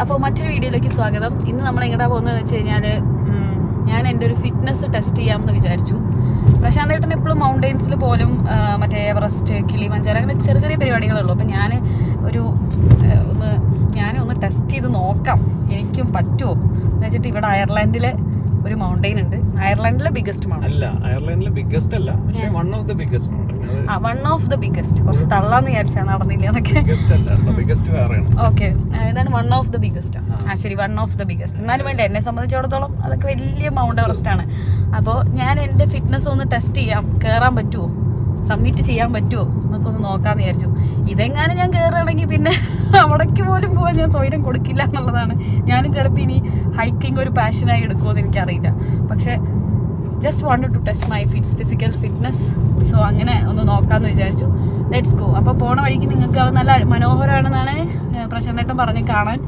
അപ്പോൾ മറ്റൊരു വീഡിയോയിലേക്ക് സ്വാഗതം. ഇന്ന് നമ്മൾ എങ്ങോട്ടാ പോകുന്നതെന്ന് വെച്ച് കഴിഞ്ഞാൽ ഞാൻ എൻ്റെ ഒരു ഫിറ്റ്നസ് ടെസ്റ്റ് ചെയ്യാമെന്ന് വിചാരിച്ചു. പ്രശാന്ത് ഏട്ടൻ എപ്പോഴും മൗണ്ടെയിൻസിൽ പോലും മറ്റേ എവറസ്റ്റ്, കിളിമഞ്ചാരോ അങ്ങനെ ചെറിയ ചെറിയ പരിപാടികളുള്ളൂ. അപ്പം ഞാനൊന്ന് ടെസ്റ്റ് ചെയ്ത് നോക്കാം എനിക്കും പറ്റുമോ എന്ന് വെച്ചിട്ട് ഇവിടെ അയർലാൻഡിലെ ഒരു മൗണ്ടെയിൻ ഉണ്ട്. അയർലാൻഡിലെ ബിഗ്ഗസ്റ്റ് മൗണ്ടെയിൻ അല്ല, അയർലാൻഡിലെ ബിഗ്ഗസ്റ്റ് അല്ല, പക്ഷേ one of the biggest mountain. One of the biggest. കുറച്ച് തള്ളാന്ന് വിചാരിച്ചാൽ നടന്നില്ല എന്നൊക്കെ. ഓക്കെ, ഇതാണ് വൺ ഓഫ് ദ ബിഗ്ഗസ്റ്റ്. ശരി, വൺ ഓഫ് ദ ബിഗ്ഗസ്റ്റ്. എന്നാലും വേണ്ട, എന്നെ സംബന്ധിച്ചിടത്തോളം അതൊക്കെ വലിയ മൗണ്ട് എവറസ്റ്റ് ആണ്. അപ്പോൾ ഞാൻ എൻ്റെ ഫിറ്റ്നസ് ഒന്ന് ടെസ്റ്റ് ചെയ്യാം, കയറാൻ പറ്റുമോ, സബ്മിറ്റ് ചെയ്യാൻ പറ്റുമോ എന്നൊക്കെ ഒന്ന് നോക്കാമെന്ന് വിചാരിച്ചു. ഇതെങ്ങാനും ഞാൻ കയറുകയാണെങ്കിൽ പിന്നെ അവിടേക്ക് പോലും പോകാൻ ഞാൻ സ്വൈരം കൊടുക്കില്ല എന്നുള്ളതാണ്. ഞാനും ചിലപ്പോൾ ഇനി ഹൈക്കിംഗ് ഒരു പാഷനായി എടുക്കുമെന്ന് എനിക്കറിയില്ല. പക്ഷേ just wanted to test my physical fitness. So അങ്ങനെ ഒന്ന് നോക്കാമെന്ന് വിചാരിച്ചു. Let's go. അപ്പോൾ പോണ വഴിക്ക് നിങ്ങൾക്ക് അത് നല്ല മനോഹരമാണെന്നാണ് പ്രശാന്തേട്ടൻ പറഞ്ഞ് കാണാൻ.